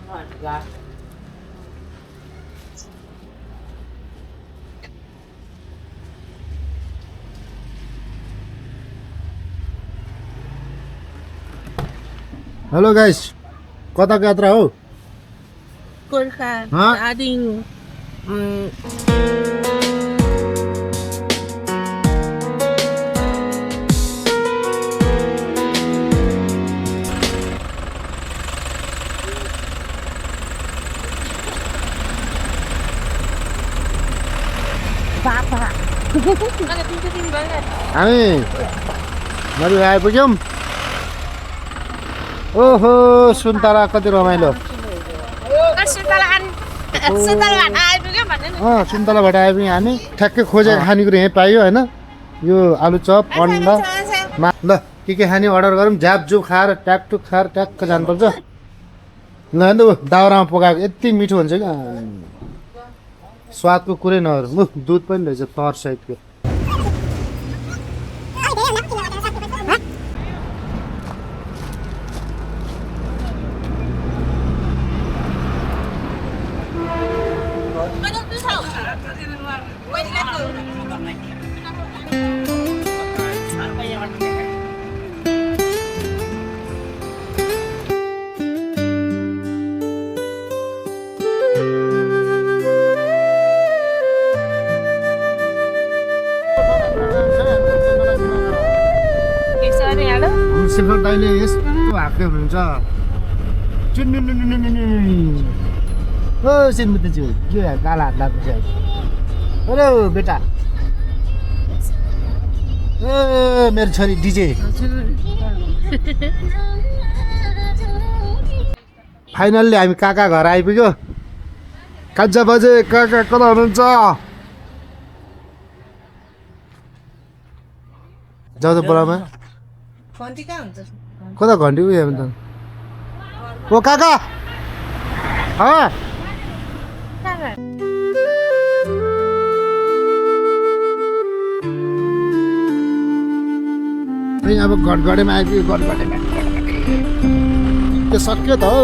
Hello guys, कताको यात्रा हो? गोर्खा दार्जिलिङ हामी नदी आइपुग्यौँ। ओहो, सुन्तला कति रमाइलो। सुन्तलाबाट आइपुग्यौँ हामी। ठ्याक्कै खोजेको खानेकुरो यहीँ पाइयो होइन। यो आलु चप, अन्डा, ल के खाने अर्डर गरौँ। झ्यापझुप खाएर ट्याकटुक खाएर ट्याक्क जानुपर्छ। ल अन्त दाउरामा पकाएको यति मिठो हुन्छ क्या, स्वादको कुरै नगरौँ। दुध पनि रहेछ तर सहितको। सिल्भर दाइले यस्तो हाक्दै हुनुहुन्छ। ओ सिन्मुतेज्यू के गाला हात लाग्छ। हेलो बेटा, ओ मेरो छोरी डिजे। फाइनल्ली हामी काका घर आइपुग्यो। काजा बजे काका कता हुनुहुन्छ? जाऊ त बोलामा। कता घन्टी उयो त? ओ काका, अब घटघटेमा आइपुग्यो। घटघटेमा त्यो सक्यो त हौ।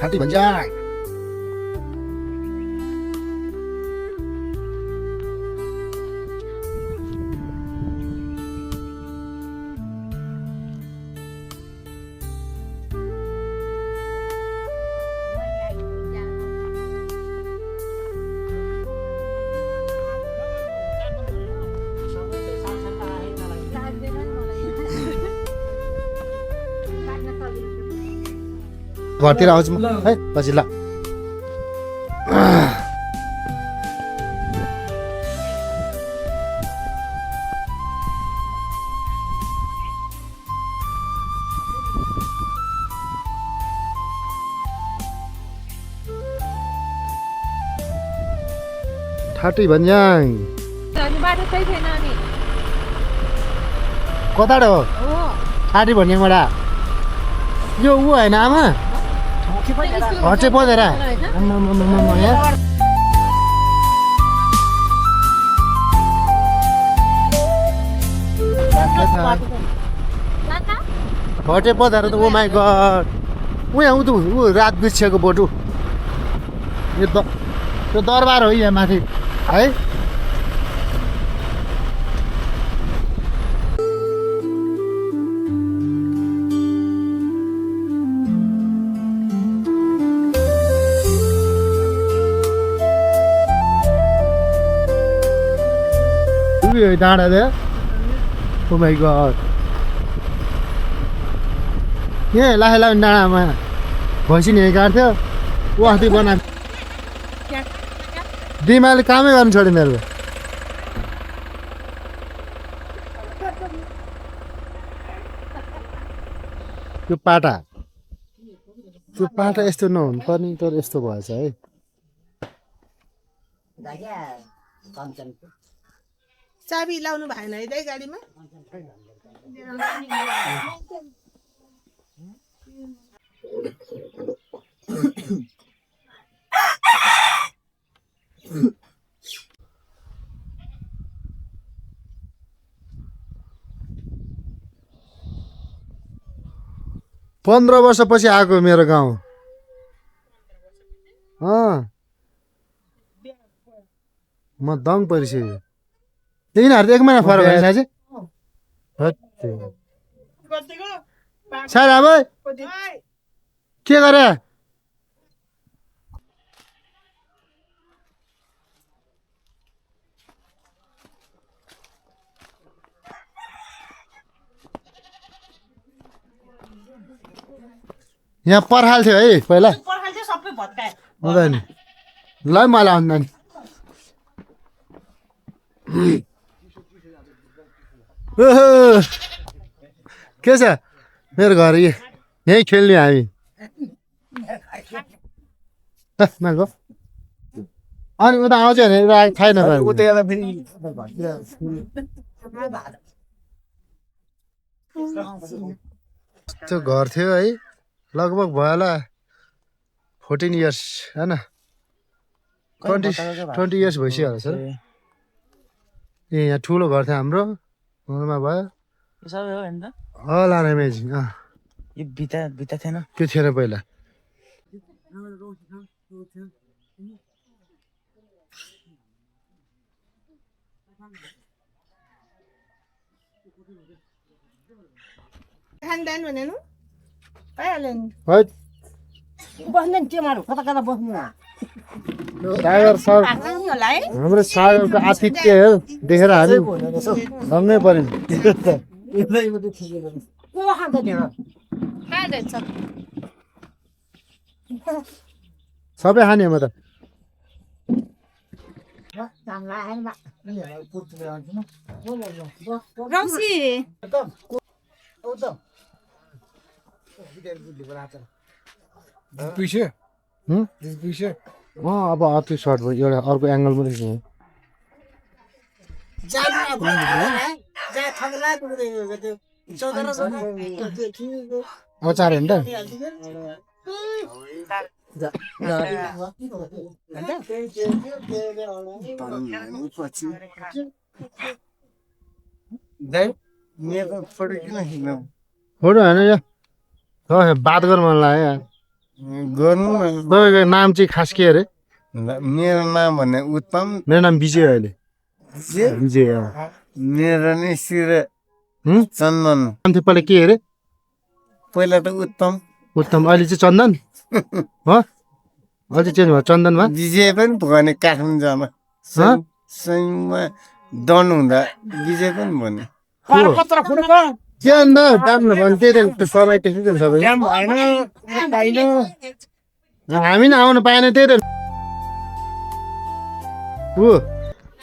खाटी भन्छ घरतिर आउँछु म है पछि। ल ठाटी भन्ज्याङ कताबाट हो? ठाटी भन्ज्याङबाट यो ऊ होइन आमा? हटे परेर हटे पधाएर त। ओ माई गड, उहाँ ऊ रात बिर्सिएको बोटु। यो दरबार हो यहाँ माथि है। डाँडा there. Oh my god. यहाँ लाहे डाँडामा भैँसी नि काट्थ्यो। ऊ अस्ति बना दिमाले कामै गर्नु छोड्यो मेरो। त्यो पाटा यस्तो नहुनु पर्ने, तर यस्तो भएछ है। चाबी लाउनु भएन है गाडीमा? 15 वर्षपछि आएको मेरो गाउँ म दङ परिसक्यो यिनीहरू त 1 महिना फरक होइन साँच्चै सारा भाइ के गरे यहाँ पर्खाल थियो है पहिला हुँदैन ल मलाई आउँदैन के छ मेरो घर यहीँ खेल्ने हामी मागो अनि उता आउँछ भने छैन त्यो घर थियो है लगभग भयो होला 14 इयर्स होइन 20 इयर्स भइसक्यो होला सर ए यहाँ ठुलो घर थियो हाम्रो घरमा भयो होला अमेजिङ यो भित्ता थिएन त्यो थिएन पहिला खानदान भनेनु पाइहाल्यो नि बस्दैन के मारु कता कता बस्नु सागर सर होला है हाम्रो सागरको आतिथ्य हो देखेर हामी सँगै पर्यौँ सबै खाने म त अब अर्को सर्ट भयो एउटा अर्को एङ्गल पनि थियो अचार होइन फोटो होइन यो बात गर्नु मन लाग्यो गर्नु तपाईँको नाम चाहिँ खास के अरे मेरो नाम भने उत्तम मेरो नाम विजय अहिले विजय मेरो नै शिर चन्दन नाम थियो पहिला के अरे पहिला त उत्तम उत्तम अहिले चाहिँ चन्दन हो अहिले चाहिँ चेन्ज भयो चन्दनमा विजय पनि भने काठमाडौँमा सैमा दन हुँदा विजय पनि भने के अन्त दाम्नु भने त्यही त समय टेक्निक सबै हामी नि आउनु पाएन त्यही त ऊ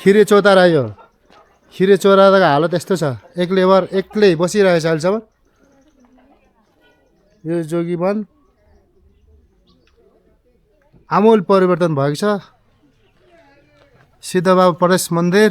खिरे चौतारा यो खिरे चौताराको हालत यस्तो छ एक लेबर एक्लै बसिरहेको छ अहिलेसम्म यो जोगी वन आमूल परिवर्तन भएको छ सिद्धबाबा परेश मन्दिर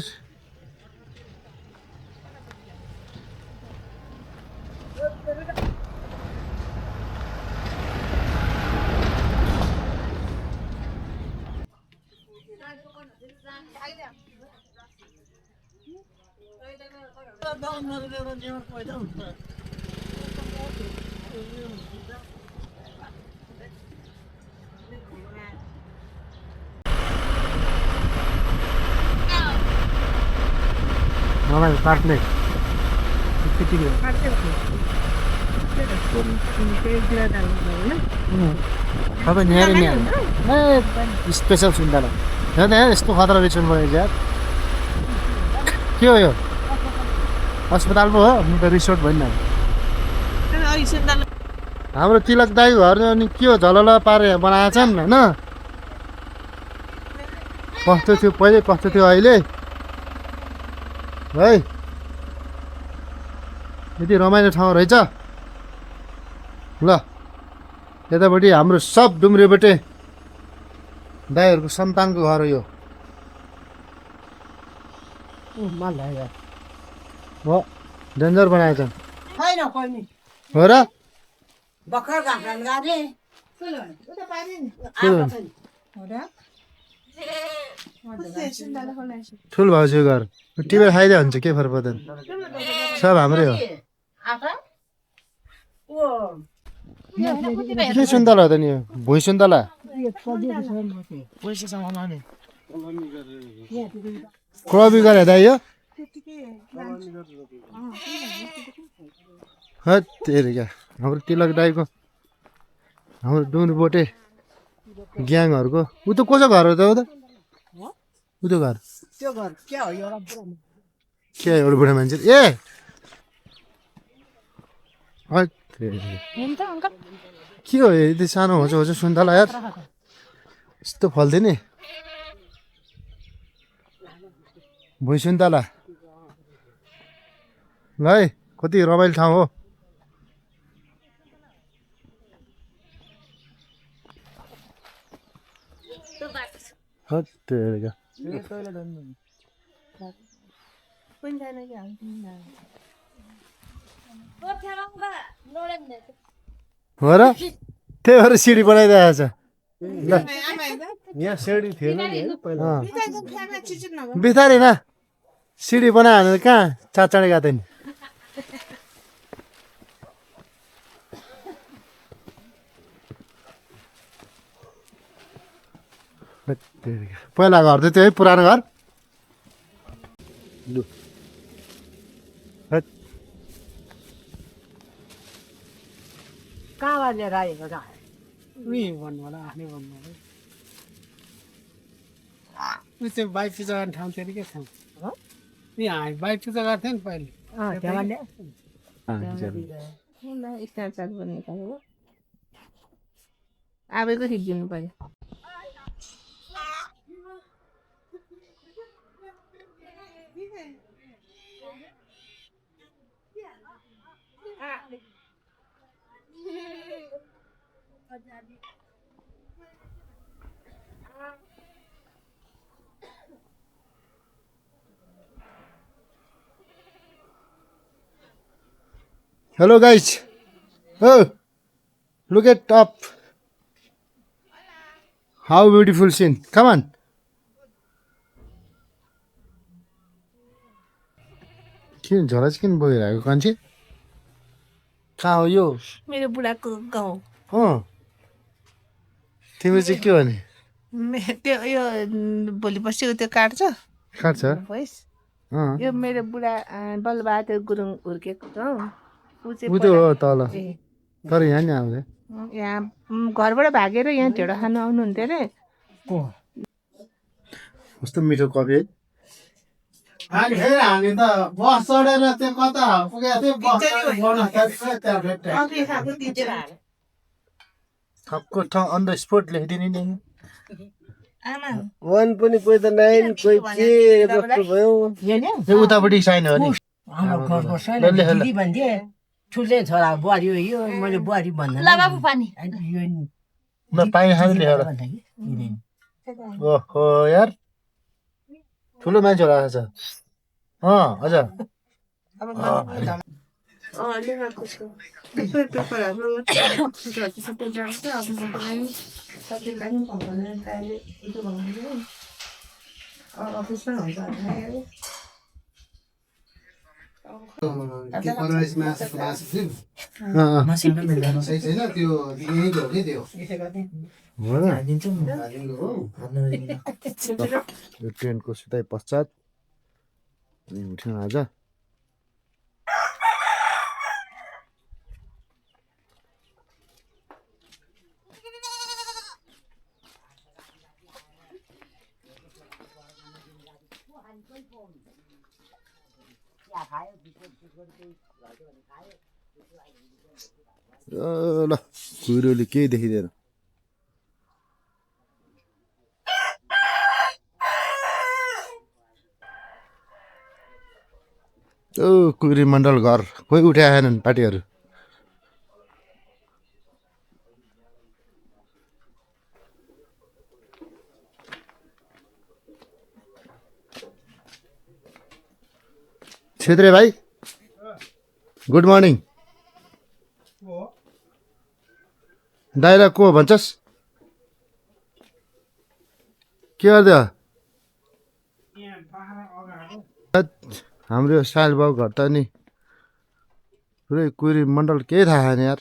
मलाई काट्ने सबै न्याएर ए स्पेसल सुन्दा हेर्दा यस्तो खतरा रहेछ भयो यार के हो यो अस्पताल पो हो म त रिसोर्ट भन्न हाम्रो तिलक दाई घर अनि के हो झलल पारे बनाएको छन् होइन कस्तो थियो पहिले कस्तो थियो अहिले है यति रमाइलो ठाउँ रहेछ ल यतापट्टि हाम्रो सब डुम्रेबटे दाईहरूको सन्तानको घर हो यो हो डेन्जर बनाएछ हो र ठुल भएको छ यो घर टिपेर खाइदियो हुन्छ के फरक पर्दैन सब हाम्रै हो के सुन्तला हो त नि यो भुइँ सुन्तला क्रबी गरे दाइ यो हत्तेरिका हाम्रो तिलक दाइको हाम्रो डुन बोटे ग्याङहरूको ऊ त कसो घर हो त ऊ त ऊ त्यो घर त्यो घर क्या हो एउटा पुरानो के एउटा बुढा मान्छे ए हत्तेरिका हुन्छ अङ्कल के हो यति सानो होचो होचो सुन्तला यार यस्तो फल्थ्यो नि भुइँ सुन्तला ल है कति रमाइलो ठाउँ हो हत्तेरिका हो र त्यही भएर सिडी बनाइरहेको छ यहाँ सिडी थिएन बिस्तारै न सिडी बनायो भने कहाँ चाँडै गएको थियो नि पहिला घर चाहिँ त्यो है पुरानो घर लु कहाँबाट लिएर आएको त भन्नु होला आफ्नै भन्नु होला त्यो बाइक पूजा गर्ने ठाउँ थियो अरे के ठाउँ यहाँ बाइक पूजा गर्थ्यो नि पहिले स्न्यापच्याट बन्ने खाले आबैको खिचिदिनु पर्यो Hello guys. Oh, look at top. How beautiful scene. Come on. किन झोला चाहिँ किन बोइरहेको कान्छे कहाँ हो यो मेरो बुढाको गाउँ तिमी चाहिँ के भने त्यो यो भोलि पर्सि त्यो काट्छ काट्छ भोइस यो मेरो बुढा बलबहादुर गुरुङ हुर्केको ठाउँ ऊ त्यो हो तल तर यहाँ नि आउँदै यहाँ घरबाट भागेर यहाँ ढेँडो खानु आउनुहुन्थ्यो अरे कस्तो मिठो कफी है हामी त बस चढेर त्यो कता पुगेको थियो ठक्क ठाउँ अन द स्पोट लेखिदिने नि वान पनि कोही त नाइन कोही के जस्तो भयो त्यो उतापट्टि साइन हो नि हाम्रो घरको सानो दिदी भन्थे ठुलै छोरा बुहारी हो यो मैले बुहारी भन्दा यो ल पानी खानु लेखेर ओहो यार ठुलो मान्छे होला छ हजुर ट्रेनको सिधै पश्चात उठ्यौँ आज ल कुहिरोले केही देखिँदैन कुहिरी मण्डल घर कोही उठाएनन् पार्टीहरू छेत्री भाइ गुड मर्निङ दाइलाई को भन्छस् के गर्दै हाम्रो साल बाउ घर त नि पुरै कुहिरी मण्डल केही थाहा छैन यार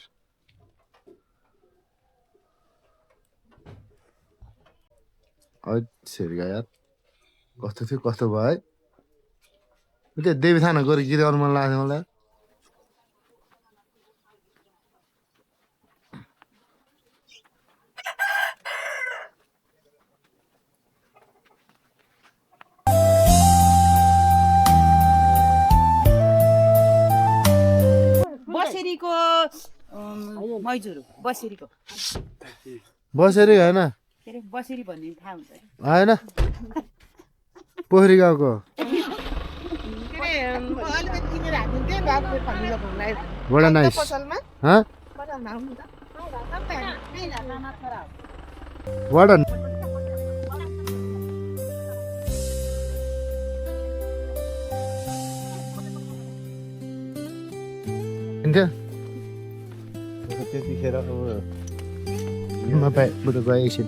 हत्तेरिका यार कस्तो थियो कस्तो भयो है त्यो देवी थाना गएर गीत गाउनु मन लाग्थ्यो मलाई बसेरीको मैजुर बसेरीको बसेरी होइन के अरे बसेरी भन्ने थाहा हुन्छ होइन पोखरी गाउँको बडा नाइस हाँ बडा त्यतिखेर बुढो गए एकछिन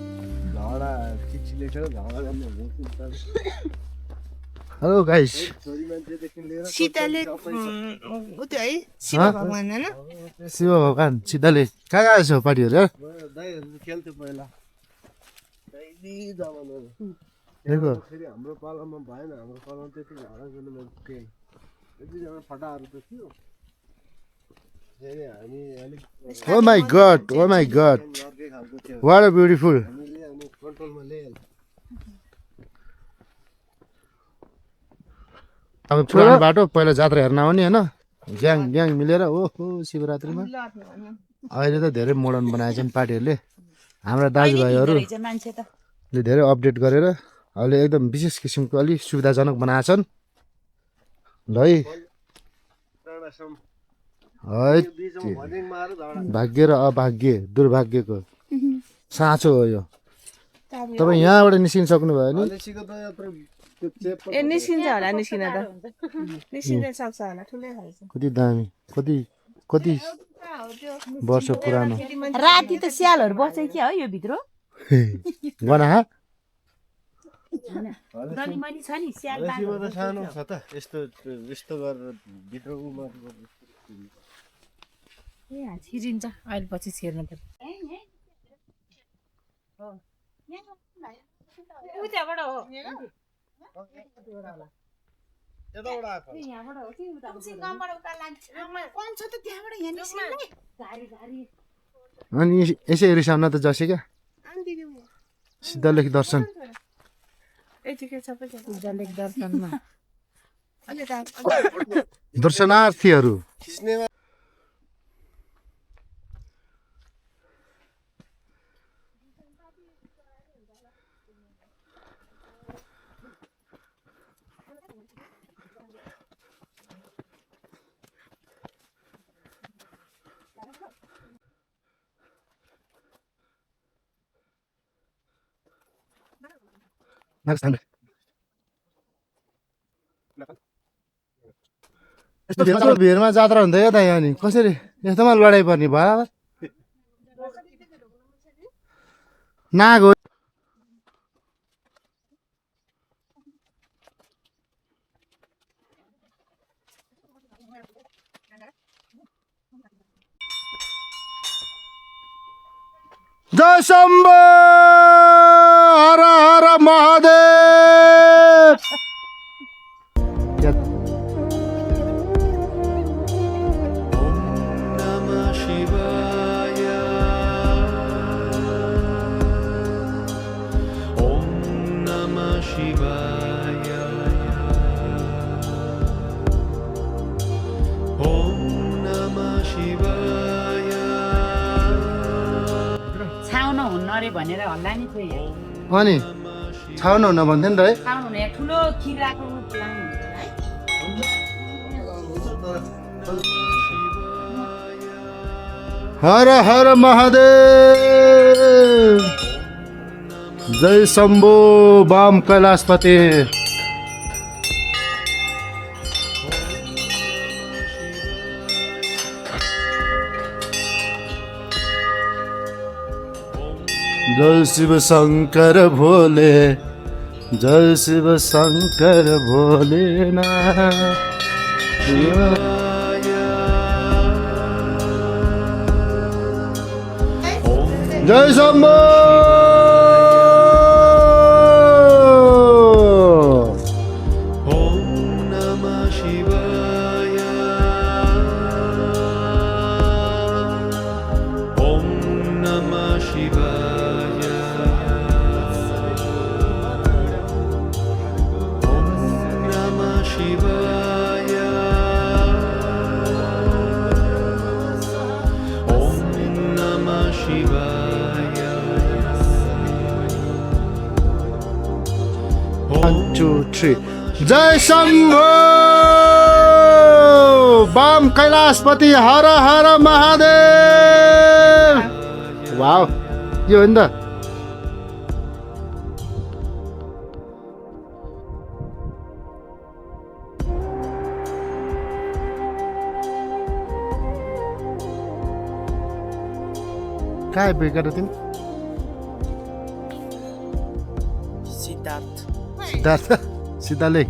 हेलो गाइस सीताले उ त्यो है शिव भगवान हैन शिव भगवान सीताले कहाँ गएको छ पार्टीहरू खेल्थ्यो पहिला देखो फेरि हाम्रो पालामा भएन हाम्रो पालामा त्यति झगडा गर्नु थिएन यतिजना फटाहरू त थियो फेरि हामी अलिक ओ माई गॉड अर्कै खालको थियो व्हाट अ ब्युटिफुल हामीले अनि कन्ट्रोलमा ल्याइहाल्यो अब पुरानो बाटो पहिला जात्रा हेर्न आउने होइन ग्याङ मिलेर ओहो शिवरात्रिमा अहिले त धेरै मोडर्न बनाएछन् पार्टीहरूले हाम्रा दाजुभाइहरूले धेरै अपडेट गरेर अहिले एकदम विशेष किसिमको अलिक सुविधाजनक बनाएछन् ल है भाग्य र अभाग्य दुर्भाग्यको साँचो हो यो तपाईँ यहाँबाट निस्किन सक्नु भयो नि ए निस्किन्छ होला निस्किन त निस्किन सक्छ होला ठुलै खालको कति दामी कति वर्ष पुरानो राति त स्यालहरु बस्छ क्या हो यो भित्र गना गनीमनी छ नि स्याल सानो छ त यस्तो गरेर भित्र ए छिरिन्छ अहिले पछि छिर्नु पर्छ उताबाट हो अनि यसै रिसाउन त जसे क्या सिद्धलेख दर्शन दर्शनार्थीहरू यस्तो भिरमा जात्रा हुँदैन त यहाँ नि कसरी यस्तोमा लडाइँ पर्ने भयो नाग हो जय शम्भो हर हर महादेव भनेर हल्ला नि थियो अनि छाउनु हुन भन्थ्यो नि त है छाउनु हुने ठुलो किराको प्लान हुन्छ है हर हर महादेव जय शम्भो वाम कैलाशपति जय शिव शंकर भोले जय शिव शंकर भोलेनाथ जय शंभो 1 2 3 जय शम्भो बम कैलाशपति हर हर महादेव वाउ यो हो नि त काय बेकार तिमी सिद्धार्थ सिद्धार्थ सीताले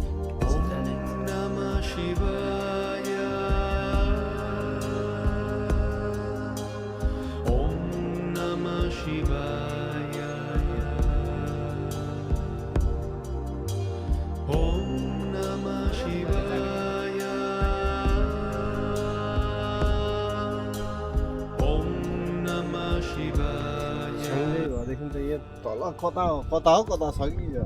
सँगै भएदेखि त यो तल कता हो कता छ कि यो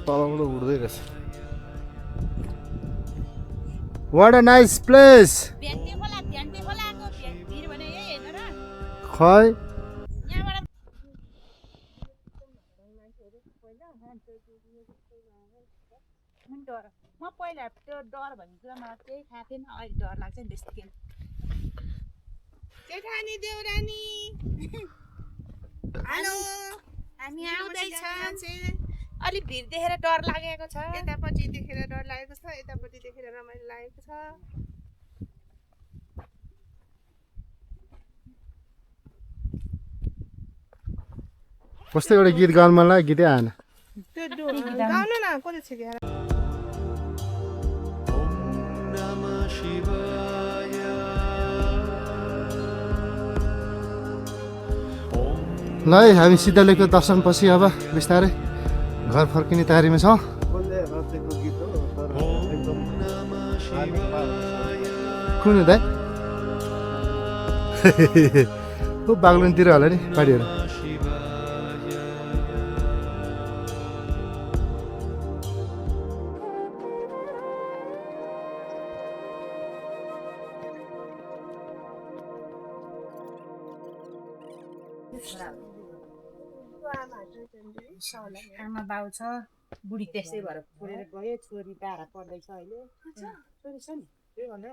तलबाट उड्दै रहेछ What a nice place खै म पहिला त्यो डर भन्ने कुरा मलाई केही थाहा थिएन अहिले डर लाग्छ नि त्यस्तो जेठानी देउरानी हेलो हामी आउँदैछ अलि भिड देखेर डर लागेको छ यतापट्टि देखेर डर लागेको छ यतापट्टि देखेर रमाइलो लागेको छ कस्तो एउटा गीत गाउनु मन लाग्यो गीतै आएन त्यो गाउनु न कसले छिक्यो ल है हामी सिद्धलेखको दर्शनपछि अब बिस्तारै घर फर्किने तयारीमा छौँ कसले रचेको गीत हो तर एकदम धार्मिक भाव कुन हो दाइ खुब बागलुङतिर होला नि पार्टीहरू आमा बाउ छ बुढी त्यसै भएर छोडेर गयो छोरी टाढा पढ्दैछ अहिले छोरी छ नि के भन्ने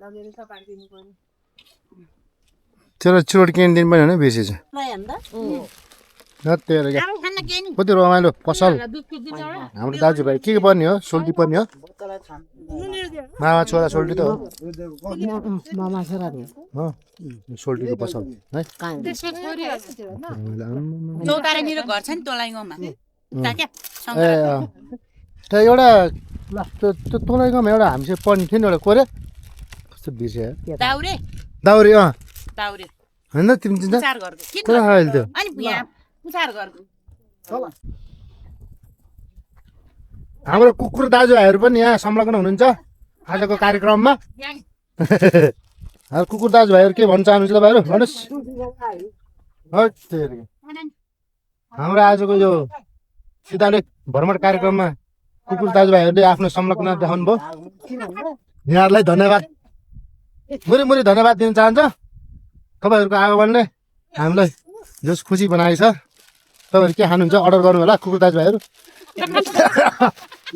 लगेर तपाईँ दिनु पर्ने चलो चोट किनिदिनु पनि होइन बेसी छ कति रमाइलो पसल हाम्रो दाजुभाइ के पर्ने हो सोल्टी पर्ने हो मामा छोरा सोल्टी त हो मामा छोरा सोल्टीको पसल है चौतारा मेरो घर छ नि तोलाई गाउँमा ए त्यहाँ एउटा त्यो तँलाई गाउँमा एउटा हामीसँग पढ्ने थियो नि एउटा कोरे कस्तो बिर्स्यो दाउरे दाउरे दाउरे होइन तिमी चिन्छ पुचार गर्दो के पुरा खायो त्यो अनि यहाँ पुचार गर्दो हाम्रो कुकुर दाजुभाइहरू पनि यहाँ संलग्न हुनुहुन्छ आजको कार्यक्रममा कुकुर दाजुभाइहरू के भन्न चाहनुहुन्छ तपाईँहरू भन्नुहोस् हाम्रो आजको यो सिधालेख भ्रमण कार्यक्रममा कुकुर दाजुभाइहरूले आफ्नो संलग्न देखाउनु भयो यहाँहरूलाई धन्यवाद मुरी मुरी धन्यवाद दिन चाहन्छ तपाईँहरूको आगमनले हामीलाई जस खुसी बनाएको छ तपाईँहरू के खानुहुन्छ अर्डर गर्नु होला कुकुर दाजुभाइहरू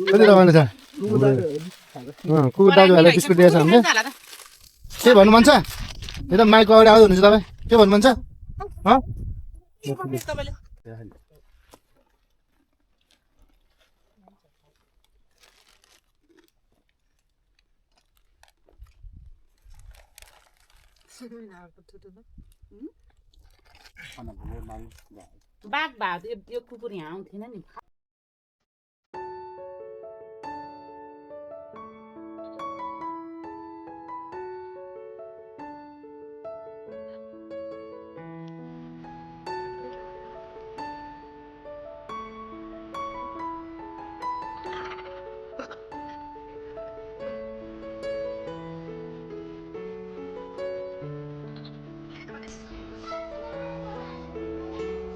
कति रमाइलो छ कुकुर दाजुभाइलाई बिस्कुट दिएछ हामीले के भन्नु मन छ एकदम माइकको अगाडि आउँदै हुनुहुन्छ तपाईँ के भन्नु मन छ बाघ भात यो कुकुर यहाँ आउँथेन नि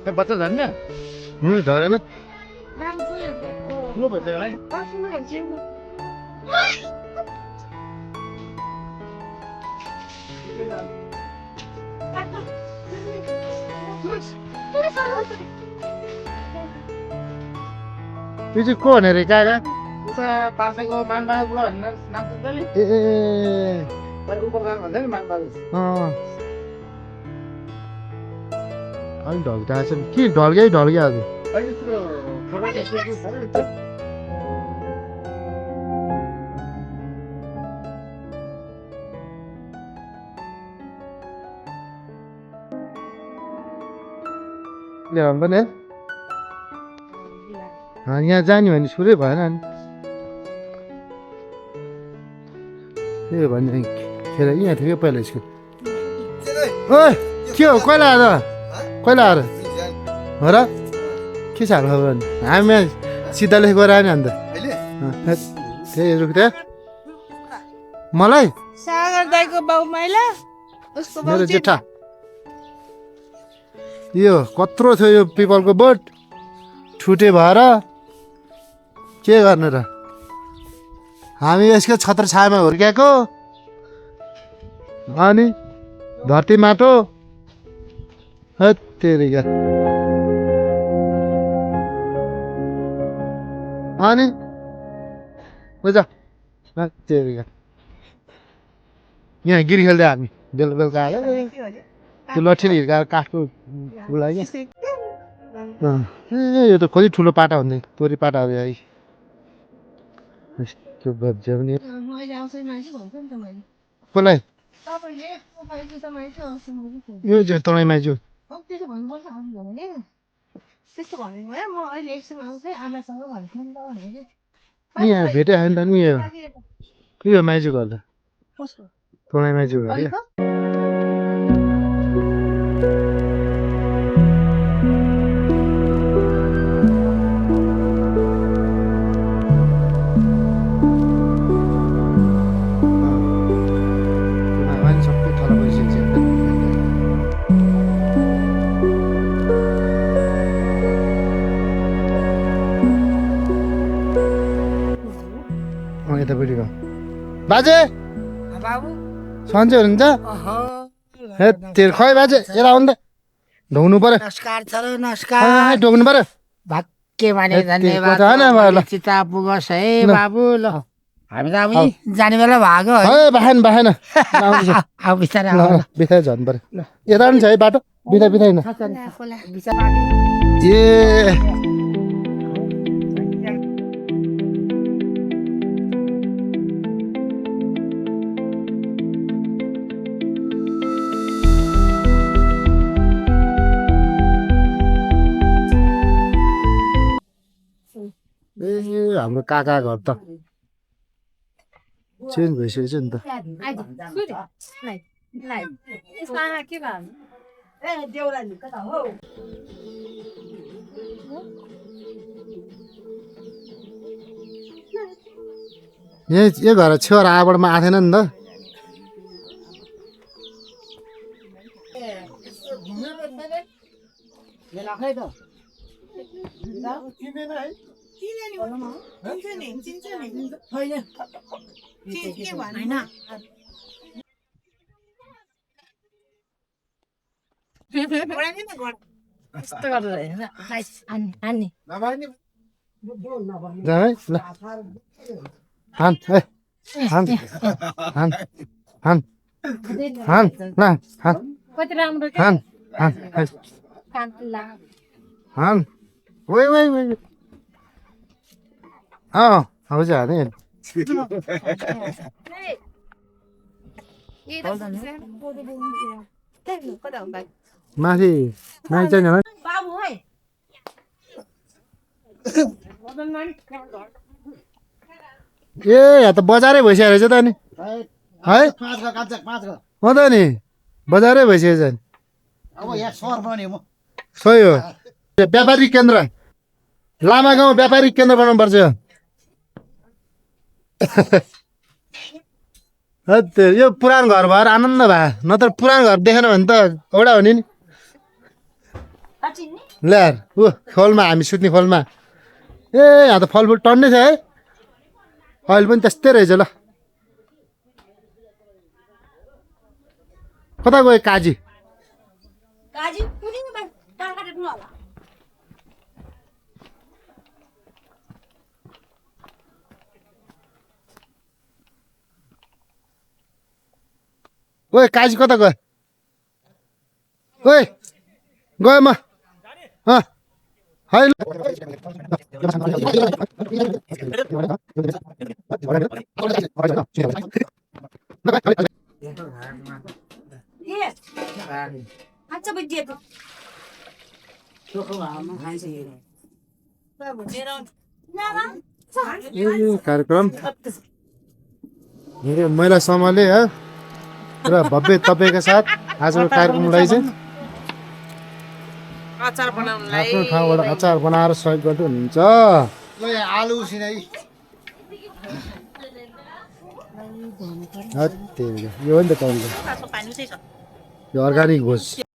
बच्चा झन् झरेन ठुलो भइसक्यो है यो चाहिँ को भनेर काका पासेको मानबहादुर भनेर नाम सुन्छ नि उपकार भन्छ नि मानबहादुर अलिक ढल्का छ के ढल्क्या आज ल्याउनु पनि यहाँ जाने भने सुरै भएन नि त्यही भने खेर यहाँ थियो पहिला स्कुल ओइ के हो कहिले आएर हो र के छ खबर हामी सिधाले गएर आयो नि अन्त त्यही रुख्दै मलाई सागर दाइको बाउ मैला उसको बाउ मेरो जेठा यो कत्रो थियो यो पिपलको बोट छुटे भएर के गर्ने र हामी यसको छत्र छायामा हुर्क्याएको अनि धरती माटो तेरिका अनि बुझ तेरिका यहाँ गिरी खेल्दै हामी बेलुका आयो त्यो लट्ठीले हिर्काएर काठको उलाई ए यो त कति ठुलो पाटा हुन्थ्यो तोरी पाटाहरू है यस्तो बज्यो भने कसलाई यो चाहिँ तँलाई माइजू यहाँ भेटे आयो नि त नि यो माइजू गर्दा तँलाई माइजू गर्यो यतापट्टिको बाजे बाबु सन्चै हुनुहुन्छ हे तेरो खै बाजे यता आउनु त ढोग्नु पर्यो नमस्कार चलो नमस्कार ढोग्नु पर्यो के भने धन्यवाद चिता पुगोस् है बाबु ल हामी त अब जाने बेला भागो है बाखेन अब बिस्तारै बिस्तारै झर्नु पर्यो यता पनि छ है बाटो बिता होइन ए हाम्रो काका घर त चेन्ज भइसकेछ नि त यो घर छेउरा आबडमा आएको थिएन नि त हो जाने माथि माथि चाहिँ ए यहाँ त बजारै भइसकेको रहेछ त नि है हो त नि बजारै भइसकेको छ नि सही हो व्यापारिक केन्द्र लामा गाउँ व्यापारिक केन्द्र बनाउनुपर्छ यो पुरानो घर भएर आनन्द भयो नत्र पुरानो घर देखेन भने त एउटा हो नि ल्याएर ऊ खोलमा हामी सुत्ने खोलमा ए यहाँ त फलफुल टन्नै छ है अहिले पनि त्यस्तै रहेछ ल कता गयो काजी ओए काजी कता गयो ओए गयो म होइन कार्यक्रम धेरै महिला समूहले है र भव्य तपाईँका साथ आजको कार्यक्रमलाई चाहिँ अचार बनाउनलाई आफ्नो ठाउँबाट अचार बनाएर सहयोग गर्दै हुनुहुन्छ आलु उसिनाइ यो हो नि त तपाईँको यो अर्ग्यानिक भोज